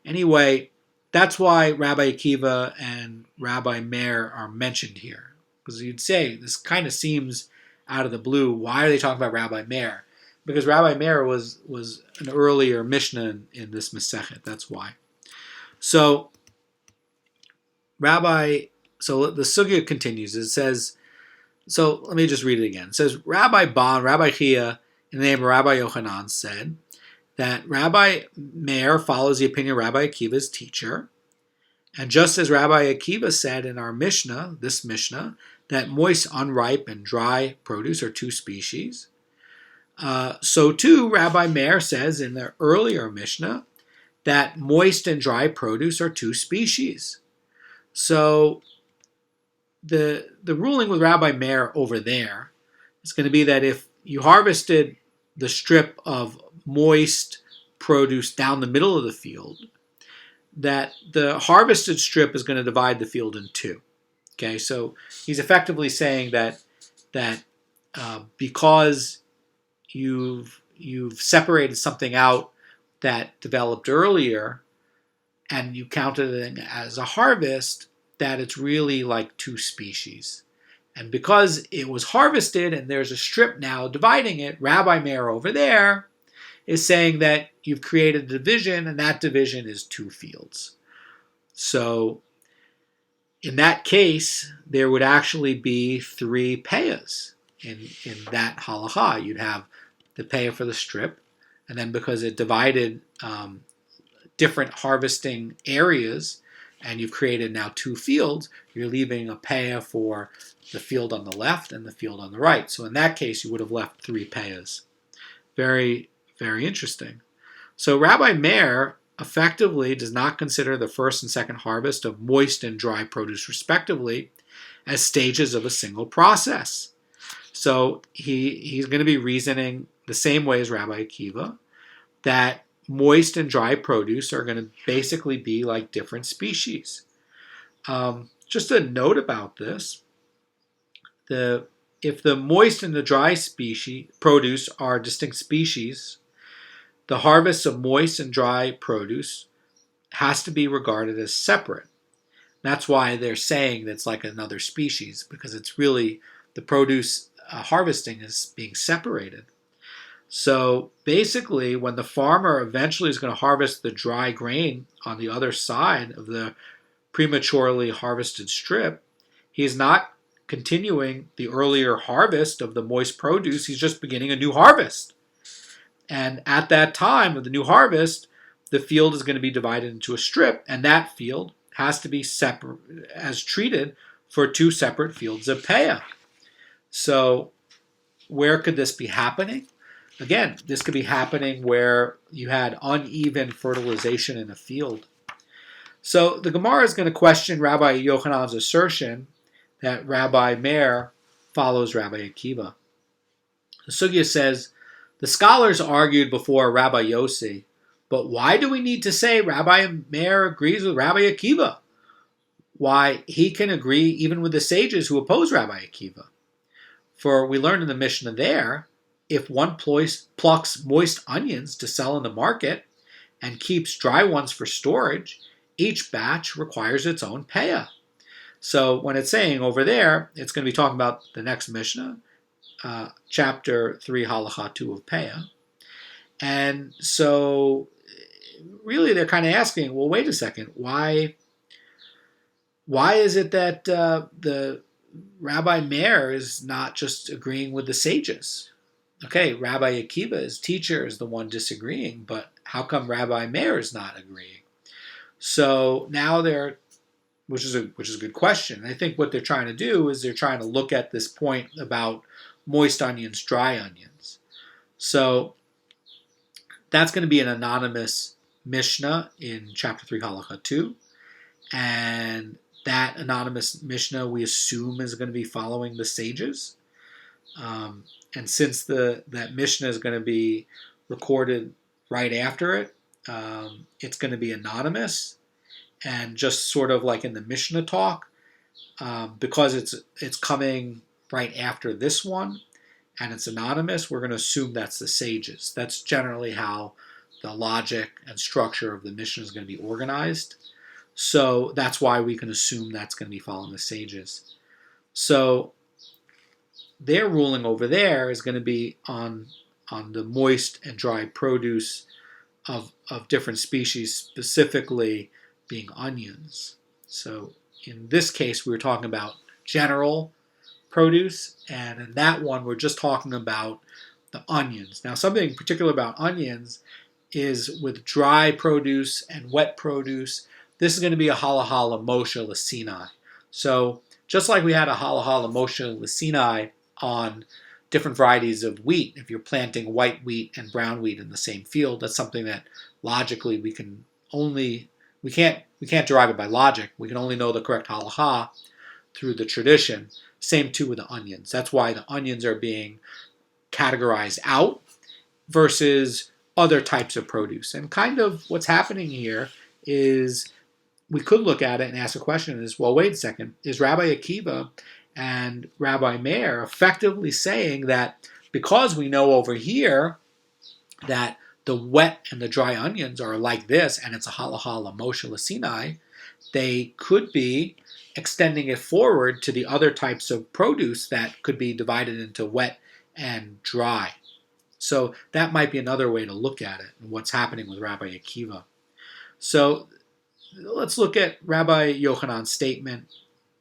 Anyway, that's why Rabbi Akiva and Rabbi Meir are mentioned here. Because you'd say, this kind of seems out of the blue. Why are they talking about Rabbi Meir? Because Rabbi Meir was an earlier Mishnah in this Masechet. That's why. So the sugya continues. It says, so let me just read it again. It says, Rabbi Ba and Rabbi Chia, in the name of Rabbi Yochanan, said that Rabbi Meir follows the opinion of Rabbi Akiva's teacher. And just as Rabbi Akiva said in our Mishnah, this Mishnah, that moist, unripe, and dry produce are two species, so too Rabbi Meir says in the earlier Mishnah that moist and dry produce are two species. So the ruling with Rabbi Meir over there is going to be that if you harvested the strip of moist produce down the middle of the field, that the harvested strip is going to divide the field in two. Okay, so he's effectively saying that because you've separated something out that developed earlier, and you counted it as a harvest, that it's really like two species. And because it was harvested and there's a strip now dividing it, Rabbi Meir over there is saying that you've created a division, and that division is two fields. So in that case, there would actually be three peahs in that halacha. You'd have the peah for the strip, and then because it divided different harvesting areas, and you've created now two fields, you're leaving a peah for the field on the left and the field on the right. So in that case, you would have left three peahs. Very, very interesting. So Rabbi Meir effectively does not consider the first and second harvest of moist and dry produce respectively as stages of a single process. So he's going to be reasoning the same way as Rabbi Akiva, that moist and dry produce are going to basically be like different species. Just a note about this, if the moist and the dry produce are distinct species, the harvest of moist and dry produce has to be regarded as separate. That's why they're saying that it's like another species, because it's really the produce harvesting is being separated. So basically, when the farmer eventually is going to harvest the dry grain on the other side of the prematurely harvested strip, he's not continuing the earlier harvest of the moist produce, he's just beginning a new harvest. And at that time of the new harvest, the field is going to be divided into a strip, and that field has to be separate, as treated for two separate fields of peah. So where could this be happening? Again, this could be happening where you had uneven fertilization in a field. So the Gemara is going to question Rabbi Yochanan's assertion that Rabbi Meir follows Rabbi Akiva. The Sugya says, the scholars argued before Rabbi Yossi, but why do we need to say Rabbi Meir agrees with Rabbi Akiva? Why, he can agree even with the sages who oppose Rabbi Akiva. For we learned in the Mishnah there, if one plucks moist onions to sell in the market and keeps dry ones for storage, each batch requires its own peah. So when it's saying over there, it's going to be talking about the next Mishnah, chapter 3, Halacha 2 of Peah. And so really they're kind of asking, well, wait a second, why is it that the Rabbi Meir is not just agreeing with the sages? Okay, Rabbi Akiva's teacher is the one disagreeing, but how come Rabbi Meir is not agreeing? So now which is a good question. I think what they're trying to do is they're trying to look at this point about moist onions, dry onions. So that's going to be an anonymous Mishnah in chapter 3, Halacha 2. And that anonymous Mishnah, we assume, is going to be following the sages. And since that Mishnah is going to be recorded right after it, it's going to be anonymous. And just sort of like in the Mishnah talk, because it's coming right after this one, and it's anonymous, we're going to assume that's the sages. That's generally how the logic and structure of the Mishnah is going to be organized. So that's why we can assume that's going to be following the sages. So their ruling over there is going to be on the moist and dry produce of different species, specifically being onions. So in this case, we were talking about general produce, and in that one, we're just talking about the onions. Now, something particular about onions is with dry produce and wet produce. This is going to be a halacha l'Moshe l'Sinai. So just like we had a halacha l'Moshe l'Sinai on different varieties of wheat, if you're planting white wheat and brown wheat in the same field, that's something that logically we can't derive it by logic. We can only know the correct halacha through the tradition. Same too with the onions. That's why the onions are being categorized out versus other types of produce. And kind of what's happening here is we could look at it and ask a question is, well, wait a second, is Rabbi Akiva and Rabbi Meir effectively saying that because we know over here that the wet and the dry onions are like this and it's a halacha l'Moshe l'Sinai, they could be extending it forward to the other types of produce that could be divided into wet and dry. So that might be another way to look at it and what's happening with Rabbi Akiva. So let's look at Rabbi Yochanan's statement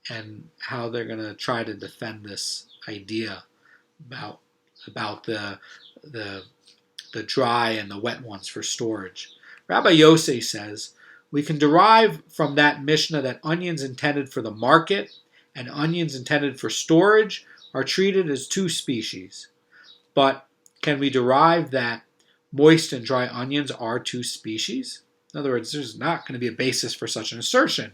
and how they're going to try to defend this idea about the dry and the wet ones for storage. Rabbi Yossi says, we can derive from that Mishnah that onions intended for the market and onions intended for storage are treated as two species. But can we derive that moist and dry onions are two species? In other words, there's not going to be a basis for such an assertion.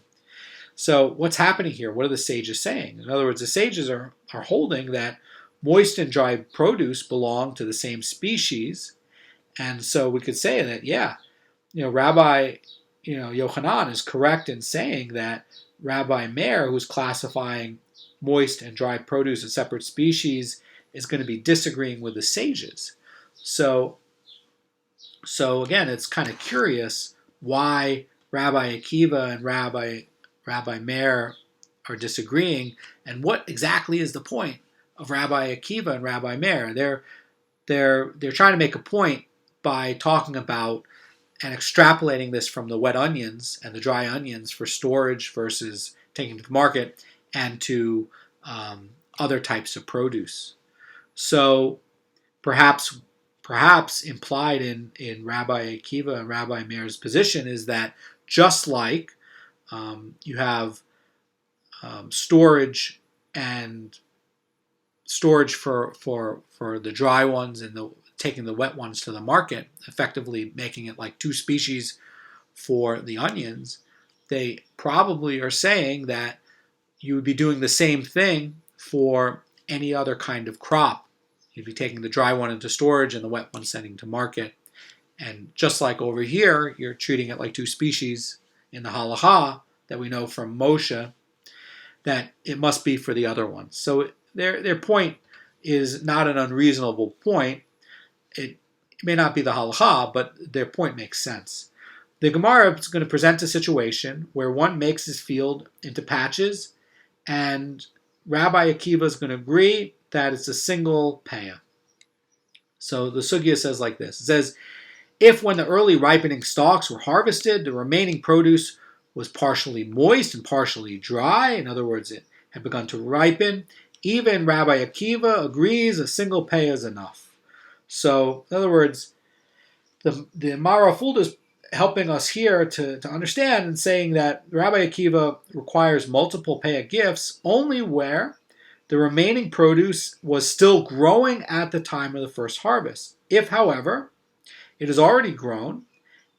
So what's happening here? What are the sages saying? In other words, the sages are holding that moist and dry produce belong to the same species. And so we could say that, Rabbi Yochanan is correct in saying that Rabbi Meir, who's classifying moist and dry produce as separate species, is going to be disagreeing with the sages. So again, it's kind of curious why Rabbi Akiva and Rabbi Meir are disagreeing, and what exactly is the point of Rabbi Akiva and Rabbi Meir? They're trying to make a point by talking about and extrapolating this from the wet onions and the dry onions for storage versus taking to the market and to other types of produce. So perhaps implied in Rabbi Akiva and Rabbi Meir's position is that just like you have storage for the dry ones and taking the wet ones to the market, effectively making it like two species for the onions, they probably are saying that you would be doing the same thing for any other kind of crop. You'd be taking the dry one into storage and the wet one sending to market. And just like over here, you're treating it like two species in the halacha that we know from Moshe, that it must be for the other ones. So their point is not an unreasonable point. It may not be the halacha, but their point makes sense. The Gemara is going to present a situation where one makes his field into patches, and Rabbi Akiva is going to agree that it's a single peah. So the sugya says like this. It says, if when the early ripening stalks were harvested, the remaining produce was partially moist and partially dry, in other words, it had begun to ripen, even Rabbi Akiva agrees a single peah is enough. So, in other words, the Mara Fulda is helping us here to understand and saying that Rabbi Akiva requires multiple peah gifts only where the remaining produce was still growing at the time of the first harvest. If, however, it is already grown,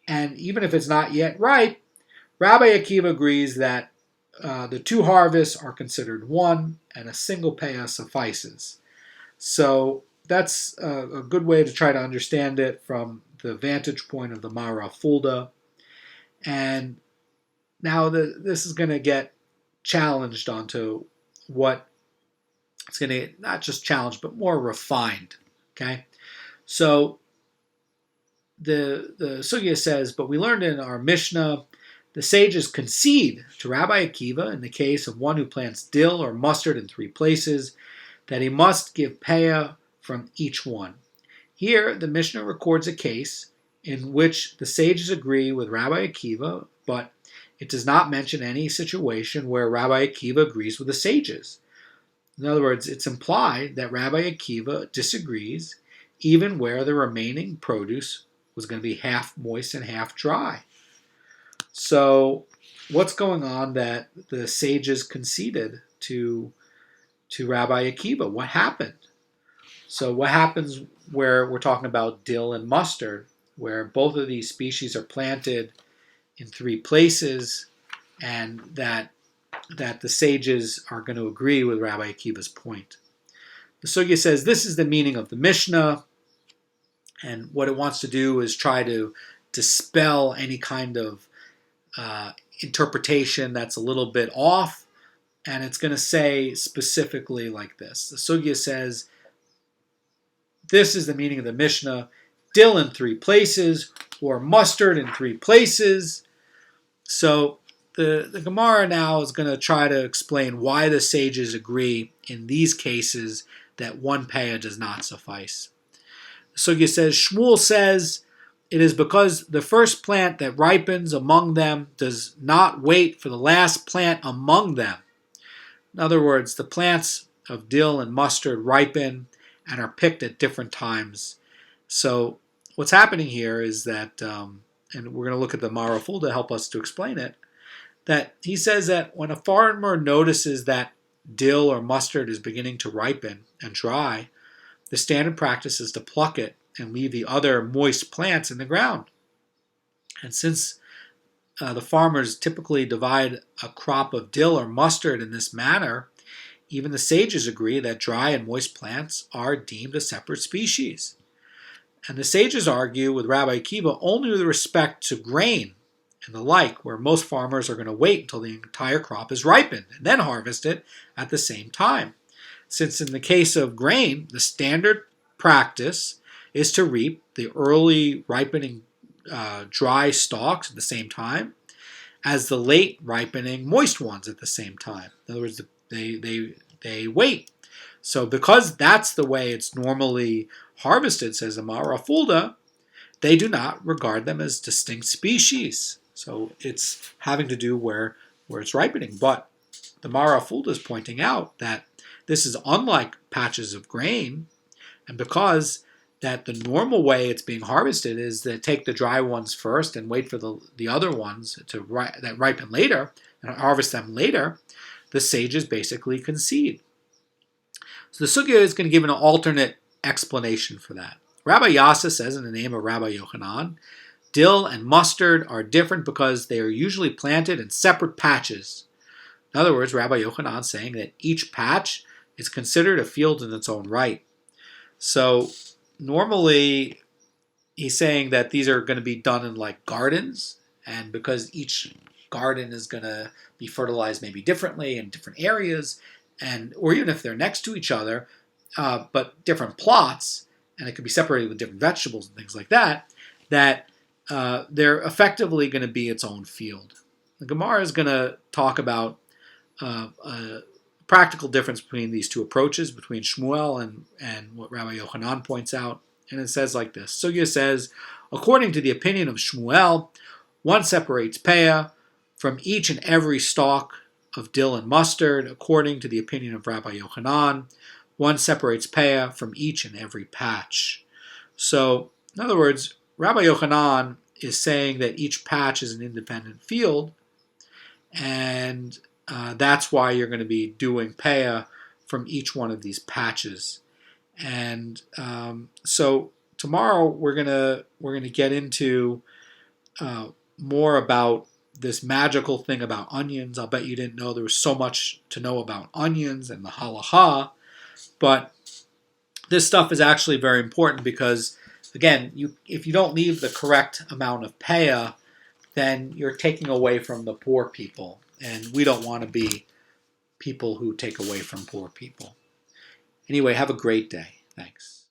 and even if it's not yet ripe, Rabbi Akiva agrees that the two harvests are considered one, and a single peah suffices. So that's a good way to try to understand it from the vantage point of the Mara Fulda. And now this is going to get challenged onto what it's going to get, not just challenged, but more refined. Okay? So the sugya says, but we learned in our Mishnah, the sages concede to Rabbi Akiva in the case of one who plants dill or mustard in 3 places that he must give peah from each one. Here, the Mishnah records a case in which the sages agree with Rabbi Akiva, but it does not mention any situation where Rabbi Akiva agrees with the sages. In other words, it's implied that Rabbi Akiva disagrees even where the remaining produce was going to be half moist and half dry. So what's going on that the sages conceded to Rabbi Akiva? What happened? So what happens where we're talking about dill and mustard, where both of these species are planted in 3 places, and that the sages are going to agree with Rabbi Akiva's point. The Sugya says this is the meaning of the Mishnah, and what it wants to do is try to dispel any kind of interpretation that's a little bit off, and it's going to say specifically like this. The Sugya says, this is the meaning of the Mishnah, dill in 3 places, or mustard in 3 places. So the Gemara now is going to try to explain why the sages agree in these cases that 1 peah does not suffice. The Sugya says, Shmuel says, it is because the first plant that ripens among them does not wait for the last plant among them. In other words, the plants of dill and mustard ripen and are picked at different times. So what's happening here is that, and we're going to look at the Maraful to help us to explain it, that he says that when a farmer notices that dill or mustard is beginning to ripen and dry, the standard practice is to pluck it and leave the other moist plants in the ground. And since the farmers typically divide a crop of dill or mustard in this manner, even the sages agree that dry and moist plants are deemed a separate species. And the sages argue with Rabbi Akiva only with respect to grain and the like, where most farmers are going to wait until the entire crop is ripened and then harvest it at the same time. Since in the case of grain, the standard practice is to reap the early ripening dry stalks at the same time as the late ripening moist ones at the same time. In other words, they wait. So because that's the way it's normally harvested, says the Marafulda, they do not regard them as distinct species. So it's having to do where it's ripening. But the Marafulda is pointing out that this is unlike patches of grain, and because that the normal way it's being harvested is to take the dry ones first and wait for the other ones that ripen later and harvest them later, the sages basically concede. So the Sugya is going to give an alternate explanation for that. Rabbi Yassa says in the name of Rabbi Yochanan, dill and mustard are different because they are usually planted in separate patches. In other words, Rabbi Yochanan is saying that each patch is considered a field in its own right. So normally he's saying that these are going to be done in like gardens, and because each garden is going to be fertilized maybe differently in different areas, or even if they're next to each other, but different plots, and it could be separated with different vegetables and things like that, they're effectively going to be its own field. The Gemara is going to talk about a practical difference between these two approaches, between Shmuel and what Rabbi Yochanan points out. And it says like this. Sugya says, according to the opinion of Shmuel, one separates Peah from each and every stalk of dill and mustard. According to the opinion of Rabbi Yochanan, one separates Peah from each and every patch. So, in other words, Rabbi Yochanan is saying that each patch is an independent field, and that's why you're going to be doing Peah from each one of these patches. And so tomorrow we're gonna get into more about this magical thing about onions. I'll bet you didn't know there was so much to know about onions and the halacha, but this stuff is actually very important because, again, if you don't leave the correct amount of Peah, then you're taking away from the poor people, and we don't want to be people who take away from poor people. Anyway, have a great day. Thanks.